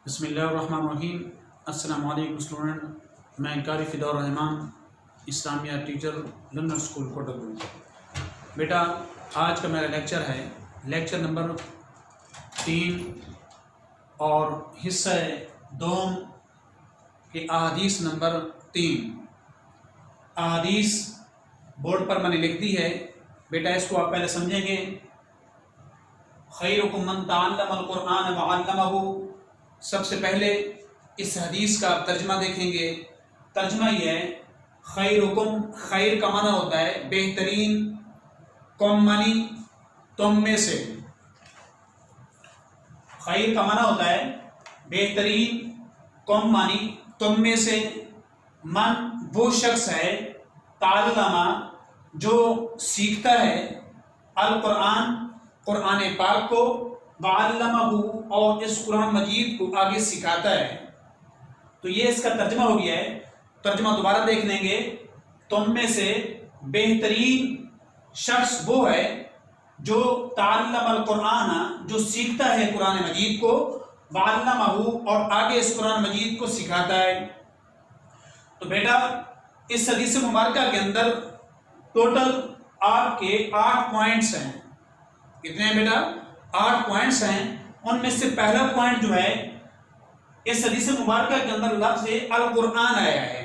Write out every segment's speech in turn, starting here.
بسم اللہ الرحمن الرحیم۔ السلام علیکم اسٹوڈنٹ، میں قاری فدا الرحمان اسلامیہ ٹیچر لندن اسکول کوٹکو۔ بیٹا آج کا میرا لیکچر ہے لیکچر نمبر 3 اور حصہ دوم کے احادیث نمبر 3۔ احادیث بورڈ پر میں نے لکھ دی ہے، بیٹا اس کو آپ پہلے سمجھیں گے۔ خیرکم من تعلم القرآن وعلمہ، سب سے پہلے اس حدیث کا آپ ترجمہ دیکھیں گے۔ ترجمہ یہ ہے خیرکم، خیر کا معنی ہوتا ہے بہترین، کم معنی تم میں سے۔ خیر کا معنی ہوتا ہے بہترین، کم معنی تم میں سے۔ من وہ شخص ہے، تعلم جو سیکھتا ہے، القرآن قرآن پاک کو، وعلمہ اور اس قرآن مجید کو آگے سکھاتا ہے۔ تو یہ اس کا ترجمہ ہو گیا ہے۔ ترجمہ دوبارہ دیکھ لیں گے۔ تم میں سے بہترین شخص وہ ہے جو تعلم القرآن، جو سیکھتا ہے قرآن مجید کو، وعلمہ اور آگے اس قرآن مجید کو سکھاتا ہے۔ تو بیٹا اس حدیث مبارکہ کے اندر ٹوٹل آپ کے 8 پوائنٹس ہیں۔ کتنے ہیں بیٹا؟ 8 پوائنٹس ہیں۔ ان میں سے پہلا پوائنٹ جو ہے اس حدیث مبارکہ کے اندر لفظ القرآن آیا ہے۔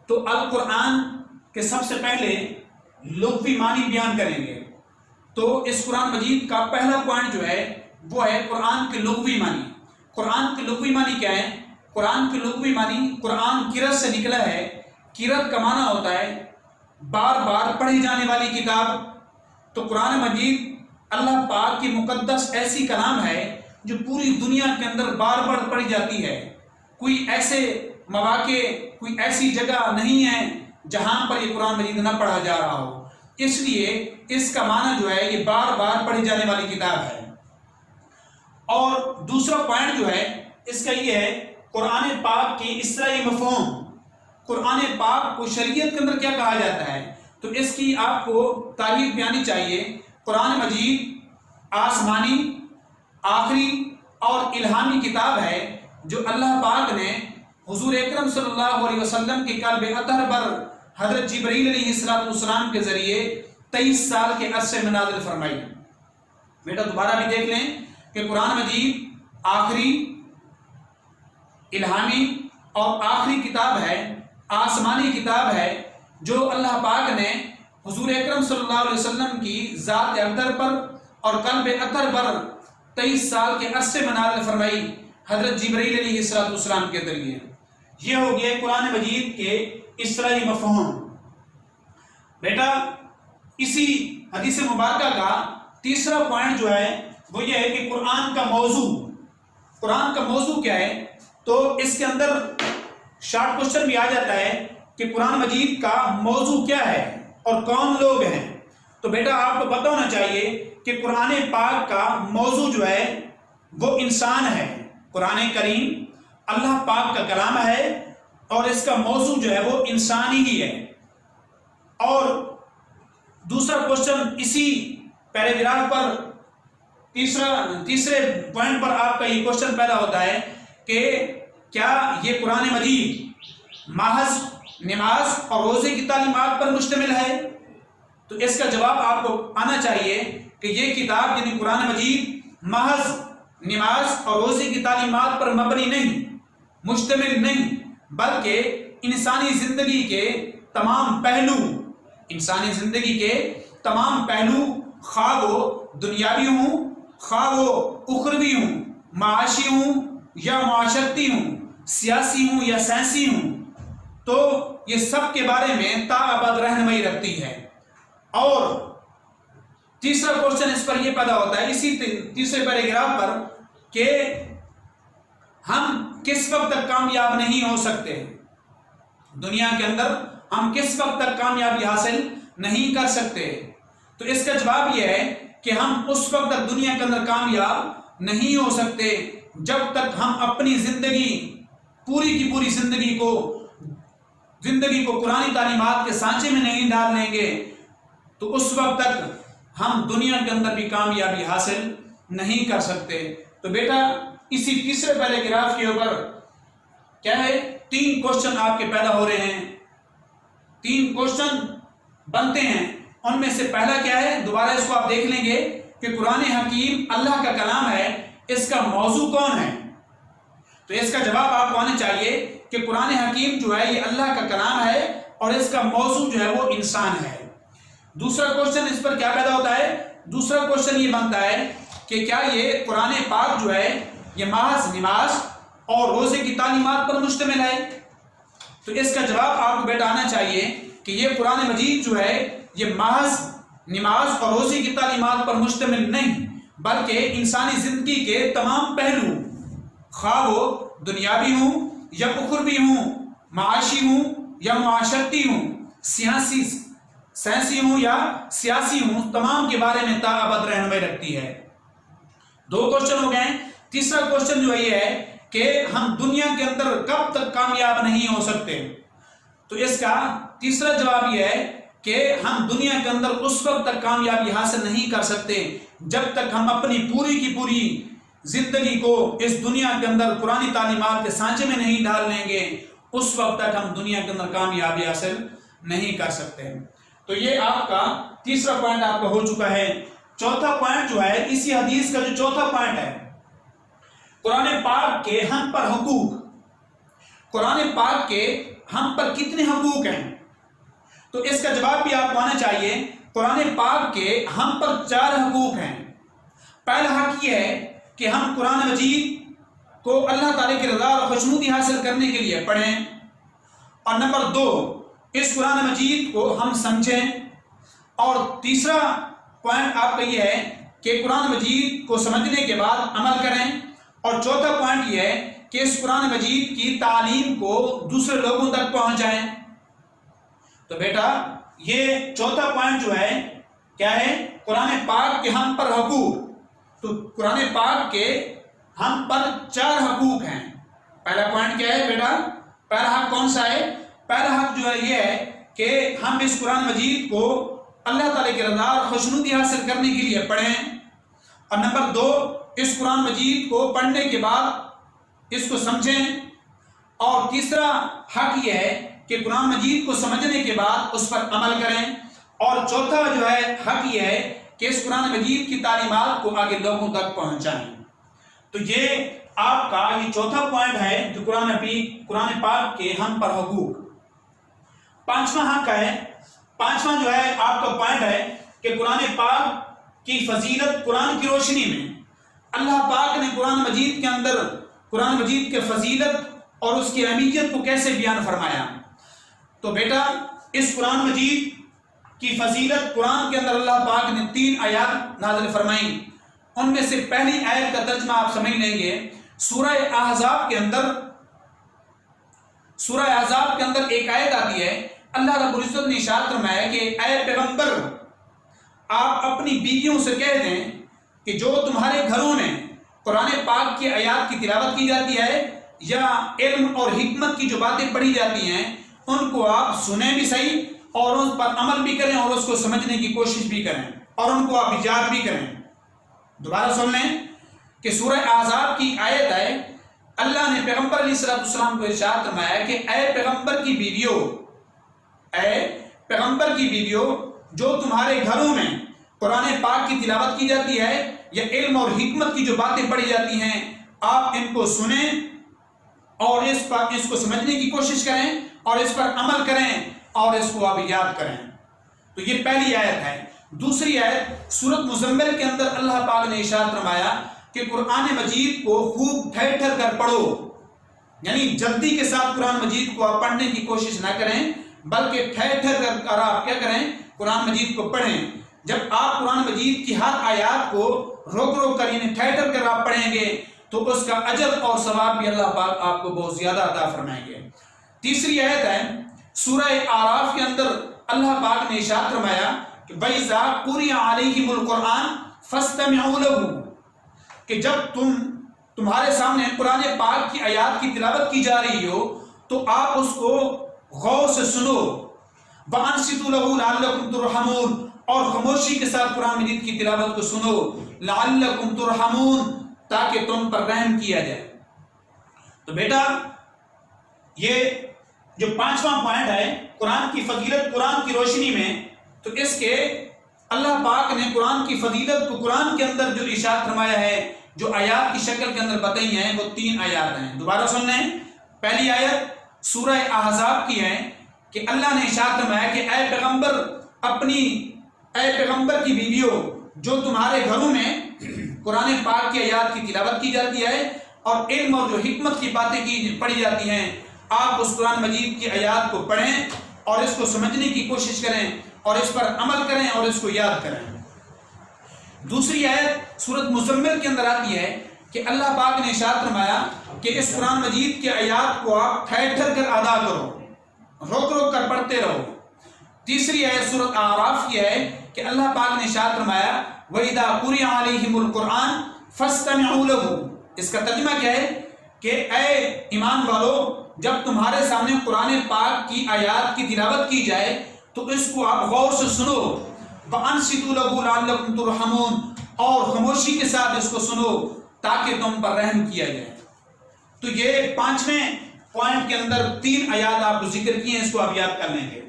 تو القرآن کے سب سے پہلے لغوی معنی بیان کریں گے۔ تو اس قرآن مجید کا پہلا پوائنٹ جو ہے وہ ہے قرآن کے لغوی معنی۔ قرآن کے لغوی معنی کیا ہے؟ قرآن کے لغوی معنی، قرآن قرأت سے نکلا ہے۔ قرأت کا معنی ہوتا ہے بار بار پڑھی جانے والی کتاب۔ تو قرآن مجید اللہ پاک کی مقدس ایسی کلام ہے جو پوری دنیا کے اندر بار بار پڑھی جاتی ہے۔ کوئی ایسے مواقع، کوئی ایسی جگہ نہیں ہے جہاں پر یہ قرآن مجید نہ پڑھا جا رہا ہو۔ اس لیے اس کا معنی جو ہے یہ بار بار پڑھی جانے والی کتاب ہے۔ اور دوسرا پوائنٹ جو ہے اس کا یہ ہے قرآن پاک کی اصطلاحی مفہوم۔ قرآن پاک کو شریعت کے اندر کیا کہا جاتا ہے؟ تو اس کی آپ کو تعریف بیانی چاہیے۔ قرآن مجید آسمانی، آخری اور الہامی کتاب ہے جو اللہ پاک نے حضور اکرم صلی اللہ علیہ وسلم کے قلب اطہر پر حضرت جبرائیل علیہ السلام کے ذریعے 23 سال کے عرصے میں نازل فرمائی۔ بیٹا دوبارہ بھی دیکھ لیں کہ قرآن مجید آخری، الہامی اور آخری کتاب ہے، آسمانی کتاب ہے جو اللہ پاک نے حضور اکرم صلی اللہ علیہ وسلم کی ذات اقدر پر اور قلب اطہر پر 23 سال کے عرصے میں نازل فرمائی حضرت جبرائیل علیہ السلام کے ذریعے۔ یہ ہو گیا قرآن مجید کے اصطلاحی مفہوم۔ بیٹا اسی حدیث مبارکہ کا تیسرا پوائنٹ جو ہے وہ یہ ہے کہ قرآن کا موضوع۔ قرآن کا موضوع کیا ہے؟ تو اس کے اندر شارٹ کوشچن بھی آ جاتا ہے کہ قرآن مجید کا موضوع کیا ہے اور کون لوگ ہیں۔ تو بیٹا آپ کو پتہ ہونا چاہیے کہ قرآن پاک کا موضوع جو ہے وہ انسان ہے۔ قرآن کریم اللہ پاک کا کلام ہے اور اس کا موضوع جو ہے وہ انسانی ہی ہے۔ اور دوسرا کوشچن اسی پیراگراف پر تیسرے پوائنٹ پر آپ کا یہ کوشچن پیدا ہوتا ہے کہ کیا یہ قرآن مجید محض نماز اور روزے کی تعلیمات پر مشتمل ہے؟ تو اس کا جواب آپ کو آنا چاہیے کہ یہ کتاب یعنی قرآن مجید محض نماز اور روزے کی تعلیمات پر مبنی نہیں، مشتمل نہیں، بلکہ انسانی زندگی کے تمام پہلو، انسانی زندگی کے تمام پہلو، خواہ وہ دنیاوی ہوں، خواہ وہ اخروی ہوں، معاشی ہوں یا معاشرتی ہوں، سیاسی ہوں یا سائنسی ہوں، تو یہ سب کے بارے میں تاابد رہنمائی رکھتی ہے۔ اور تیسرا کوشچن اس پر یہ پیدا ہوتا ہے اسی تیسرے پیراگراف پر کہ ہم کس وقت تک کامیاب نہیں ہو سکتے، دنیا کے اندر ہم کس وقت تک کامیابی حاصل نہیں کر سکتے۔ تو اس کا جواب یہ ہے کہ ہم اس وقت تک دنیا کے اندر کامیاب نہیں ہو سکتے جب تک ہم اپنی زندگی، پوری کی پوری زندگی کو قرآنی تعلیمات کے سانچے میں نہیں ڈال لیں گے، تو اس وقت تک ہم دنیا کے اندر بھی کامیابی حاصل نہیں کر سکتے۔ تو بیٹا اسی تیسرے پہلے گراف کے اوپر کیا ہے 3 کوشچن آپ کے پیدا ہو رہے ہیں، 3 کوشچن بنتے ہیں۔ ان میں سے پہلا کیا ہے، دوبارہ اس کو آپ دیکھ لیں گے کہ قرآن حکیم اللہ کا کلام ہے، اس کا موضوع کون ہے؟ تو اس کا جواب آپ کو آنا چاہیے کہ قرآن حکیم جو ہے یہ اللہ کا کلام ہے اور اس کا موضوع جو ہے وہ انسان ہے۔ دوسرا کوشچن اس پر کیا پیدا ہوتا ہے، دوسرا کوشچن یہ بنتا ہے کہ کیا یہ قرآن پاک جو ہے یہ محض نماز اور روزے کی تعلیمات پر مشتمل ہے؟ تو اس کا جواب آپ کو بیٹا آنا چاہیے کہ یہ قرآن مجید جو ہے یہ محض نماز اور روزے کی تعلیمات پر مشتمل نہیں، بلکہ انسانی زندگی کے تمام پہلو، خواہ وہ دنیاوی ہوں یا اخروی ہوں، معاشی ہوں یا معاشرتی ہوں، سیاسی ہوں یا سیاسی ہوں، تمام کے بارے میں تا ابد رہنمائی رکھتی ہے۔ 2 کوشچن ہو گئے۔ تیسرا کوشچن جو یہ ہے کہ ہم دنیا کے اندر کب تک کامیاب نہیں ہو سکتے؟ تو اس کا تیسرا جواب یہ ہے کہ ہم دنیا کے اندر اس وقت تک کامیابی حاصل نہیں کر سکتے جب تک ہم اپنی پوری کی پوری زندگی کو اس دنیا کے اندر قرآنی تعلیمات کے سانچے میں نہیں ڈال لیں گے، اس وقت تک ہم دنیا کے اندر کامیابی حاصل نہیں کر سکتے۔ تو یہ آپ کا تیسرا پوائنٹ آپ کا ہو چکا ہے۔ چوتھا پوائنٹ جو ہے اسی حدیث کا جو چوتھا پوائنٹ ہے، قرآن پاک کے ہم پر حقوق۔ قرآن پاک کے ہم پر کتنے حقوق ہیں؟ تو اس کا جواب بھی آپ کو آنا چاہیے۔ قرآن پاک کے ہم پر 4 حقوق ہیں۔ پہلا حق یہ ہے کہ ہم قرآن مجید کو اللہ تعالیٰ کی رضا اور خوشنودی حاصل کرنے کے لیے پڑھیں، اور نمبر 2 اس قرآن مجید کو ہم سمجھیں، اور تیسرا پوائنٹ آپ کا یہ ہے کہ قرآن مجید کو سمجھنے کے بعد عمل کریں، اور چوتھا پوائنٹ یہ ہے کہ اس قرآن مجید کی تعلیم کو دوسرے لوگوں تک پہنچائیں۔ تو بیٹا یہ چوتھا پوائنٹ جو ہے کیا ہے، قرآن پاک کے ہم پر حقوق۔ تو قرآن پاک کے ہم پر 4 حقوق ہیں۔ پہلا پوائنٹ کیا ہے بیٹا، پہلا حق کون سا ہے؟ پہلا حق جو ہے یہ ہے کہ ہم اس قرآن مجید کو اللہ تعالیٰ کی رضا اور خوشنودی حاصل کرنے کے لیے پڑھیں، اور نمبر 2 اس قرآن مجید کو پڑھنے کے بعد اس کو سمجھیں، اور تیسرا حق یہ ہے کہ قرآن مجید کو سمجھنے کے بعد اس پر عمل کریں، اور چوتھا جو ہے حق یہ ہے کہ اس قرآن مجید کی تعلیمات کو آگے لوگوں تک پہنچائیں۔ تو یہ آپ کا یہ چوتھا پوائنٹ ہے جو قرآن پاک کے ہم پر حقوق۔ پانچواں حق ہے، پانچواں جو ہے آپ کا پوائنٹ ہے کہ قرآن پاک کی فضیلت قرآن کی روشنی میں اللہ پاک نے قرآن مجید کے اندر قرآن مجید کے فضیلت اور اس کی اہمیت کو کیسے بیان فرمایا۔ تو بیٹا اس قرآن مجید کی فضیلت قرآن کے اندر اللہ پاک نے 3 آیات نازل فرمائیں۔ ان میں سے پہلی آیت کا ترجمہ آپ سمجھ لیں گے، سورہ احزاب کے اندر ایک آیت آتی ہے، اللہ رب العزت نے ارشاد فرمایا کہ اے پیغمبر آپ اپنی بیویوں سے کہہ دیں کہ جو تمہارے گھروں میں قرآن پاک کی آیات کی تلاوت کی جاتی ہے یا علم اور حکمت کی جو باتیں پڑھی جاتی ہیں ان کو آپ سنیں بھی صحیح اور اس پر عمل بھی کریں اور اس کو سمجھنے کی کوشش بھی کریں اور ان کو آپ ایجاد بھی کریں۔ دوبارہ سن لیں کہ سورہ احزاب کی آیت ہے، اللہ نے پیغمبر علیہ السلام کو ارشاد فرمایا کہ اے پیغمبر کی بیویوں جو تمہارے گھروں میں قرآن پاک کی تلاوت کی جاتی ہے یا علم اور حکمت کی جو باتیں پڑھی جاتی ہیں آپ ان کو سنیں اور اس کو سمجھنے کی کوشش کریں اور اس پر عمل کریں اور اس کو آپ یاد کریں۔ تو یہ پہلی آیت ہے۔ دوسری آیت سورۃ مزمل کے اندر اللہ پاک نے ارشاد فرمایا کہ قرآن مجید کو خوب ٹھہر ٹھہر کر پڑھو، یعنی جلدی کے ساتھ قرآن مجید کو آپ پڑھنے کی کوشش نہ کریں بلکہ ٹھہر ٹھہر کر آپ کیا کریں، قرآن مجید کو پڑھیں۔ جب آپ قرآن مجید کی ہر آیات کو روک روک کر یعنی ٹھہر ٹھہر کر آپ پڑھیں گے تو اس کا اجر اور ثواب بھی اللہ پاک آپ کو بہت زیادہ عطا فرمائیں گے۔ تیسری آیت ہے سورہ اعراف کے اندر اللہ پاک نے ارشاد فرمایا کہ وَإِذَا قُرِئَ عَلَيْهِمُ الْقُرْآنُ فَاسْتَمِعُوا لَهُ، کہ جب تمہارے سامنے قرآن پاک کی آیات کی تلاوت کی جا رہی ہو تو آپ اس کو غور سے سنو، وَأَنصِتُوا لَهُ لَعَلَّكُمْ تُرْحَمُونَ، اور خاموشی کے ساتھ قرآن مجید کی تلاوت کو سنو، لَعَلَّكُمْ تُرْحَمُونَ، تاکہ تم پر رحم کیا جائے۔ تو بیٹا یہ جو 5واں پوائنٹ ہے قرآن کی فضیلت قرآن کی روشنی میں، تو اس کے اللہ پاک نے قرآن کی فضیلت کو قرآن کے اندر جو ارشاد فرمایا ہے، جو آیات کی شکل کے اندر بتائی ہیں، وہ 3 آیات ہیں۔ دوبارہ سن لیں، پہلی آیت سورہ احزاب کی ہے کہ اللہ نے ارشاد فرمایا کہ اے پیغمبر کی بیویوں، جو تمہارے گھروں میں قرآن پاک کی آیات کی تلاوت کی جاتی ہے اور علم اور جو حکمت کی باتیں پڑھی جاتی ہیں، آپ اس قرآن مجید کی آیات کو پڑھیں اور اس کو سمجھنے کی کوشش کریں اور اس پر عمل کریں اور اس کو یاد کریں۔ دوسری آیت سورۃ مزمل کے اندر آتی ہے کہ اللہ پاک نے ارشاد فرمایا کہ اس قرآن مجید کے آیات کو آپ ٹھہر ٹھہر کر ادا کرو، روک روک کر پڑھتے رہو۔ تیسری آیت سورۃ اعراف کی ہے کہ اللہ پاک نے ارشاد فرمایا وَإِذَا قُرِئَ عَلَيْهِمُ الْقُرْآنُ فَاسْتَمِعُوا لَهُ۔ اس کا ترجمہ کیا ہے کہ اے ایمان والو، جب تمہارے سامنے قرآن پاک کی آیات کی تلاوت کی جائے تو اس کو آپ غور سے سنو، وَأَنصِتُوا لَهُ لَعَلَّكُمْ تُرْحَمُونَ، اور خاموشی کے ساتھ اس کو سنو تاکہ تم پر رحم کیا جائے۔ تو یہ 5ویں پوائنٹ کے اندر 3 آیات آپ کو ذکر کیے ہیں، اس کو آپ یاد کر لیں گے۔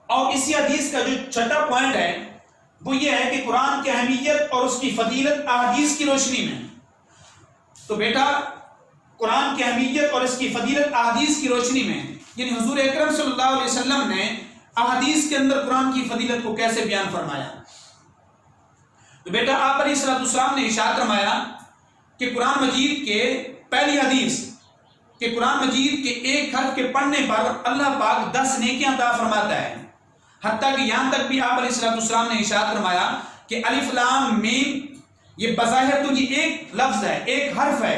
اور اسی حدیث کا جو 6واں پوائنٹ ہے وہ یہ ہے کہ قرآن کی اہمیت اور اس کی فضیلت احادیث کی روشنی میں۔ تو بیٹا قرآن کی اہمیت اور اس کی فضیلت احادیث کی روشنی میں، یعنی حضور اکرم صلی اللہ علیہ وسلم نے احادیث کے اندر قرآن کی فضیلت کو کیسے بیان فرمایا؟ تو بیٹا آپ علیہ الصلوۃ والسلام نے ارشاد فرمایا کہ قرآن مجید کے پہلی حدیث کہ قرآن مجید کے ایک حرف کے پڑھنے پر اللہ پاک 10 نیکیاں عطا فرماتا ہے، حتیٰ کہ یہاں تک بھی آپ علیہ الصلوۃ والسلام نے ارشاد فرمایا کہ الف لام میم یہ بظاہر تو یہ ایک لفظ ہے، ایک حرف ہے،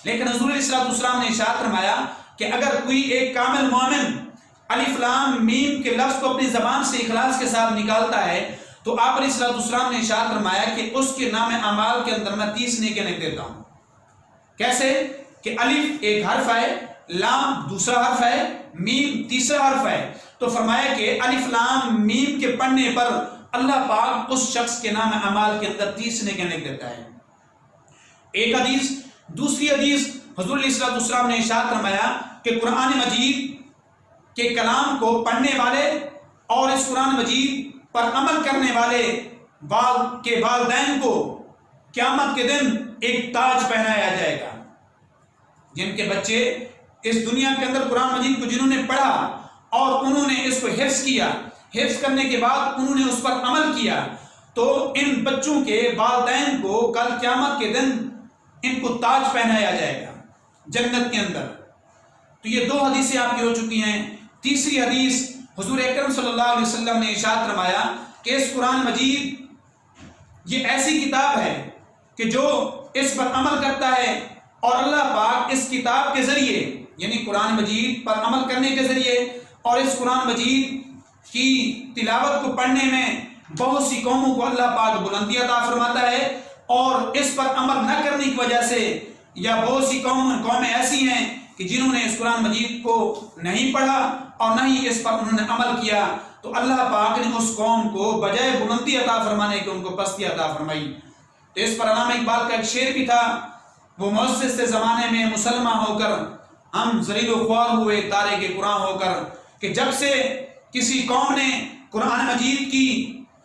لیکن حضور علیہ الصلوۃ والسلام نے ارشاد فرمایا کہ اگر کوئی ایک کامل مومن الف لام میم کے لفظ کو اپنی زبان سے اخلاص کے ساتھ نکالتا ہے تو آپ علیہ الصلوۃ والسلام نے ارشاد فرمایا کہ اس کے نام اعمال کے اندر میں 30 نیکیاں لکھ دیتا ہوں۔ کیسے کہ الف ایک حرف ہے، لام دوسرا حرف ہے، میم تیسرا حرف ہے، تو فرمایا کہ الف لام میم کے پڑھنے پر اللہ پاک اس شخص کے نام اعمال کے اندر 30 نیکیاں لکھ دیتا ہے۔ ایک حدیث۔ دوسری حدیث حضور علیہ الصلوۃ والسلام نے ارشاد فرمایا کہ قرآن مجید کے کلام کو پڑھنے والے اور اس قرآن مجید پر عمل کرنے والے کے والدین کو قیامت کے دن ایک تاج پہنایا جائے گا۔ جن کے بچے اس دنیا کے اندر قرآن مجید کو جنہوں نے پڑھا اور انہوں نے اس کو حفظ کیا، حفظ کرنے کے بعد انہوں نے اس پر عمل کیا، تو ان بچوں کے والدین کو کل قیامت کے دن ان کو تاج پہنایا جائے گا جنت کے اندر۔ تو یہ 2 حدیثیں آپ کی ہو چکی ہیں۔ تیسری حدیث حضور اکرم صلی اللہ علیہ وسلم نے ارشاد فرمایا کہ اس قرآن مجید یہ ایسی کتاب ہے کہ جو اس پر عمل کرتا ہے اور اللہ پاک اس کتاب کے ذریعے، یعنی قرآن مجید پر عمل کرنے کے ذریعے اور اس قرآن مجید کی تلاوت کو پڑھنے میں بہت سی قوموں کو اللہ پاک بلندی عطا فرماتا ہے، اور اس پر عمل نہ کرنے کی وجہ سے یا بہت سی قومیں ایسی ہیں کہ جنہوں نے اس قرآن مجید کو نہیں پڑھا اور نہ ہی اس پر انہوں نے عمل کیا، تو اللہ پاک نے اس قوم کو بجائے بلندی عطا فرمانے کے ان کو پستی عطا فرمائی۔ تو اس پر علامہ اقبال کا ایک شعر بھی تھا، وہ مؤسس سے زمانے میں مسلمہ ہو کر ہم ذلیل و خوار ہوئے تارے کے قرآن ہو کر، کہ جب سے کسی قوم نے قرآن مجید کی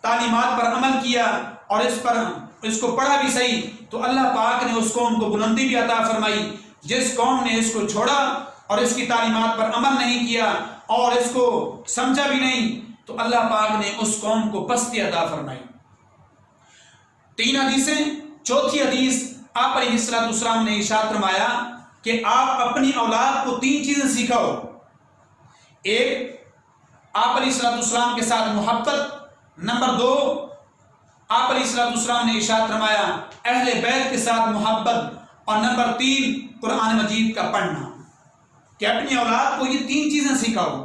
تعلیمات پر عمل کیا اور اس کو پڑھا بھی صحیح، تو اللہ پاک نے اس قوم کو بلندی بھی عطا فرمائی۔ جس قوم نے اس کو چھوڑا اور اس کی تعلیمات پر عمل نہیں کیا اور اس کو سمجھا بھی نہیں، تو اللہ پاک نے اس قوم کو پستی عطا فرمائی۔ 3 حدیثیں۔ چوتھی حدیث آپ علیہ الصلوۃ والسلام نے ارشاد فرمایا کہ آپ اپنی اولاد کو 3 چیزیں سکھاؤ۔ ایک، آپ علیہ الصلوۃ والسلام کے ساتھ محبت۔ نمبر 2، آپ علیہ الصلوۃ والسلام نے ارشاد فرمایا اہل بیت کے ساتھ محبت۔ اور نمبر 3، قرآن مجید کا پڑھنا۔ کہ اپنی اولاد کو یہ 3 چیزیں سکھاؤ۔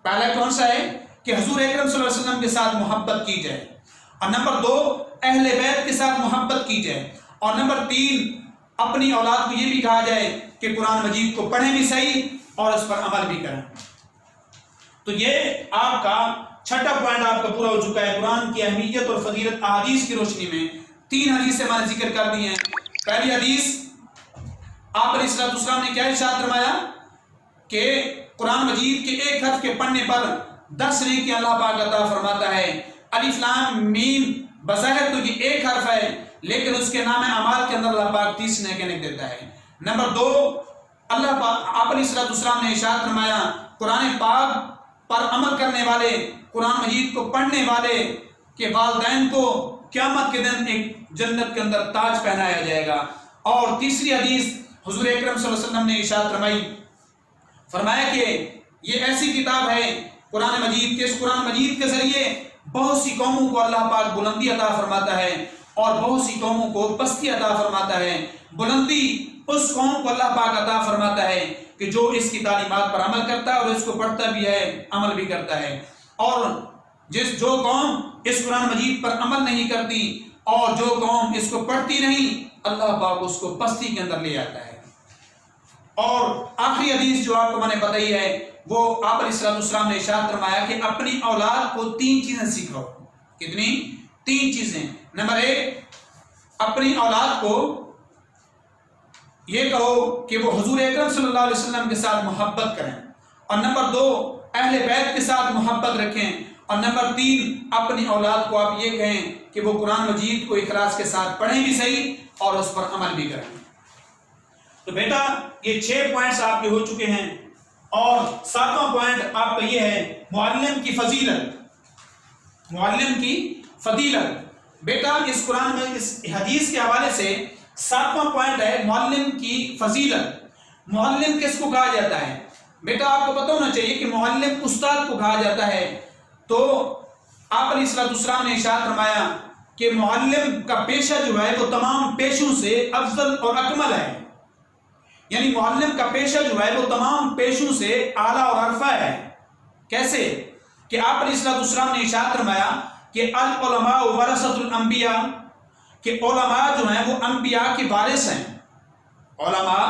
پہلا کون سا ہے کہ حضور اکرم صلی اللہ علیہ وسلم کے ساتھ محبت کی جائے، اور نمبر 2 اہل بیت کے ساتھ محبت کی جائے، اور نمبر 3 اپنی اولاد کو یہ بھی کہا جائے کہ قرآن مجید کو پڑھیں بھی صحیح اور اس پر عمل بھی کریں۔ تو یہ آپ کا 6واں پوائنٹ آپ کا پورا ہو چکا ہے۔ قرآن کی اہمیت اور فضیلت احادیث کی روشنی میں 3 حدیثیں ہمارے ذکر کر دی ہیں۔ پہلی حدیث آپ علیہ السلام نے کیا ارشاد فرمایا کہ قرآن مجید کے ایک حرف کے پڑھنے پر 10 نیکی اللہ پاک عطا فرماتا ہے۔ الف لام میم بظاہر تو یہ ایک حرف ہے، لیکن اس کے نام اعمال کے اندر اللہ پاک 30 نیکی دیتا ہے۔ نمبر 2، اللہ پاک آپ علیہ السلام نے ارشاد فرمایا قرآن پاک پر عمل کرنے والے، قرآن مجید کو پڑھنے والے کے والدین کو قیامت کے دن ایک جنت کے اندر تاج پہنایا جائے گا۔ اور تیسری حدیث حضور اکرم صلی اللہ علیہ وسلم نے ارشاد فرمایا کہ یہ ایسی کتاب ہے قرآن مجید کے، اس قرآن مجید کے ذریعے بہت سی قوموں کو اللہ پاک بلندی عطا فرماتا ہے اور بہت سی قوموں کو پستی عطا فرماتا ہے۔ بلندی اس قوم کو اللہ پاک عطا فرماتا ہے کہ جو اس کی تعلیمات پر عمل کرتا ہے اور اس کو پڑھتا بھی ہے، عمل بھی کرتا ہے، اور جو قوم اس قرآن مجید پر عمل نہیں کرتی اور جو قوم اس کو پڑھتی نہیں، اللہ پاک اس کو پستی کے اندر لے آتا ہے۔ اور آخری حدیث جو آپ کو میں نے بتائی ہے وہ آپ علیہ السلام نے ارشاد فرمایا کہ اپنی اولاد کو 3 چیزیں سکھاؤ۔ کتنی؟ 3 چیزیں۔ نمبر 1، اپنی اولاد کو یہ کہو کہ وہ حضور اکرم صلی اللہ علیہ وسلم کے ساتھ محبت کریں، اور نمبر 2، اہل بیت کے ساتھ محبت رکھیں، اور نمبر 3، اپنی اولاد کو آپ یہ کہیں کہ وہ قرآن مجید کو اخلاص کے ساتھ پڑھیں بھی صحیح اور اس پر عمل بھی کریں۔ تو بیٹا یہ 6 پوائنٹس آپ کے ہو چکے ہیں، اور 7واں پوائنٹ آپ کا یہ ہے معلم کی فضیلت۔ معلم کی فضیلت بیٹا اس قرآن میں اس حدیث کے حوالے سے 7واں پوائنٹ ہے معلم کی فضیلت۔ معلم کس کو کہا جاتا ہے؟ بیٹا آپ کو پتہ ہونا چاہیے کہ معلم استاد کو کہا جاتا ہے۔ تو آپ علیہ السلام نے ارشاد فرمایا کہ معلم کا پیشہ جو ہے وہ تمام پیشوں سے افضل اور اکمل ہے، یعنی معلم کا پیشہ جو ہے وہ تمام پیشوں سے اعلیٰ اور عرفہ ہے۔ کیسے؟ کہ آپ علیہ السلام نے ارشاد فرمایا کہ العلماء ورثۃ الانبیاء، کہ علماء جو ہیں وہ انبیاء کے وارث ہیں۔ علماء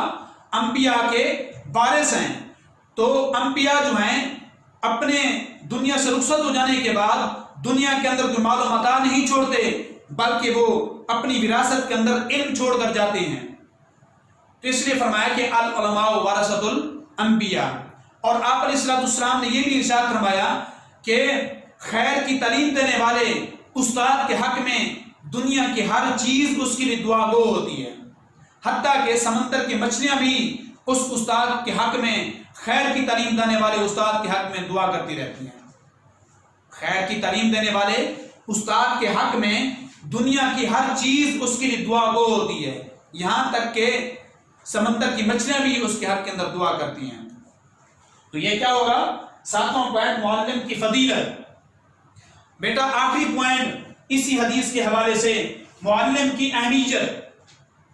انبیاء کے وارث ہیں۔ تو انبیاء جو ہیں اپنے دنیا سے رخصت ہو جانے کے بعد دنیا کے اندر کوئی مال و متاع نہیں چھوڑتے، بلکہ وہ اپنی وراثت کے اندر علم چھوڑ کر جاتے ہیں۔ تو اس لیے فرمایا کہ العلماء ورثۃ الانبیاء۔ اور آپ علیہ السلام نے یہ بھی ارشاد فرمایا کہ خیر کی تعلیم دینے والے استاد کے حق میں دنیا کی ہر چیز اس کے لیے دعا گو ہوتی ہے، حتیٰ کہ سمندر کی مچھلیاں بھی اس استاد کے حق میں، خیر کی تعلیم دینے والے استاد کے حق میں دعا کرتی رہتی ہیں۔ خیر کی تعلیم دینے والے استاد کے حق میں دنیا کی ہر چیز اس کے لیے دعا گو ہوتی ہے، یہاں تک کہ سمندر کی مچھلیاں بھی اس کے حق کے اندر دعا کرتی ہیں۔ تو یہ کیا ہوگا؟ 7واں پوائنٹ معلم کی فضیلت۔ بیٹا آخری پوائنٹ اسی حدیث کے حوالے سے معلم کی اہمیت۔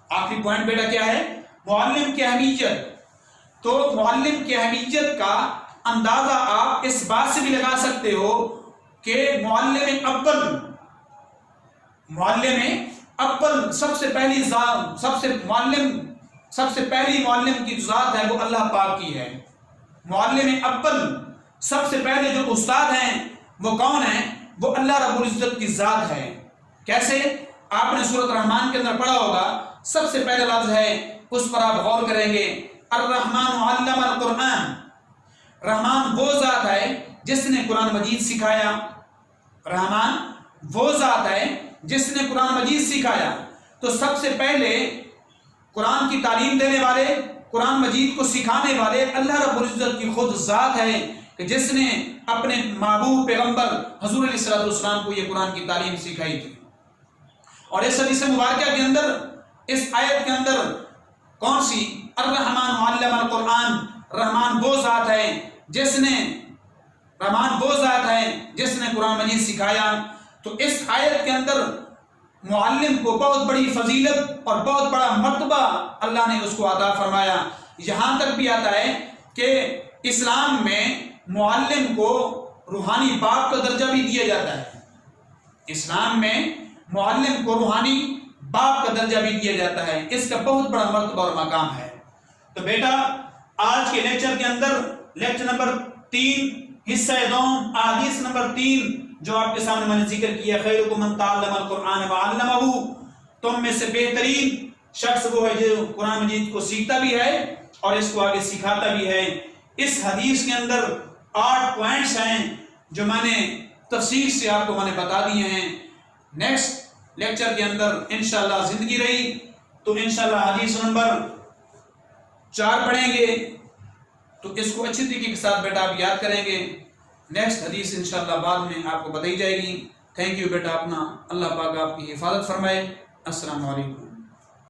آخری پوائنٹ بیٹا کیا ہے؟ معلم کی اہمیت۔ تو معلم کی اہمیت کا اندازہ آپ اس بات سے بھی لگا سکتے ہو کہ معلم اول سب سے پہلی ذات، سب سے پہلی معلم کی ذات ہے وہ اللہ پاک کی ہے۔ معلم اول سب سے پہلے جو استاد ہیں وہ کون ہیں؟ وہ اللہ رب العزت کی ذات ہے۔ کیسے؟ آپ نے سورۃ الرحمن کے اندر پڑھا ہوگا، سب سے پہلا لفظ ہے، اس پر آپ غور کریں گے، الرحمن علم القرآن۔ رحمان وہ ذات ہے جس نے قرآن مجید سکھایا۔ رحمان وہ ذات ہے جس نے قرآن مجید سکھایا۔ تو سب سے پہلے قرآن کی تعلیم دینے والے، قرآن مجید کو سکھانے والے اللہ رب العزت کی خود ذات ہے کہ جس نے اپنے محبوب پیغمبر حضور علیہ السلام کو یہ قرآن کی تعلیم سکھائی تھی۔ اور اس حدیث مبارکہ کے اندر، اس آیت کے اندر کون سی؟ الرحمن علم القرآن۔ رحمان وہ ذات ہے جس نے قرآن مجید سکھایا۔ تو اس آیت کے اندر معلم کو بہت بڑی فضیلت اور بہت بڑا مرتبہ اللہ نے اس کو عطا فرمایا۔ یہاں تک بھی آتا ہے کہ اسلام میں معلم کو روحانی باپ کا درجہ بھی دیا جاتا ہے۔ اسلام میں معلم کو روحانی باپ کا درجہ بھی دیا جاتا ہے، اس کا بہت بڑا مرتبہ اور مقام ہے۔ تو بیٹا آج کے لیکچر کے اندر، لیکچر نمبر 3 حصہ دوم، احادیث نمبر 3 جو آپ کے سامنے میں نے ذکر کیا، خیرکم من تعلم القرآن وعلمہ، تم میں سے بہترین شخص وہ ہے جو قرآن مجید کو سیکھتا بھی ہے اور اس کو آگے سکھاتا بھی ہے۔ اس حدیث کے اندر 8 پوائنٹس ہیں جو میں نے تفصیل سے آپ کو میں نے بتا دیے ہیں۔ نیکسٹ لیکچر کے اندر انشاءاللہ زندگی رہی تو انشاءاللہ حدیث نمبر 4 پڑھیں گے، تو اس کو اچھی طریقے کے ساتھ بیٹا آپ یاد کریں گے۔ نیکسٹ حدیث انشاءاللہ بعد میں آپ کو بتائی جائے گی۔ تھینک یو بیٹا، اپنا اللہ پاک آپ کی حفاظت فرمائے۔ السلام علیکم۔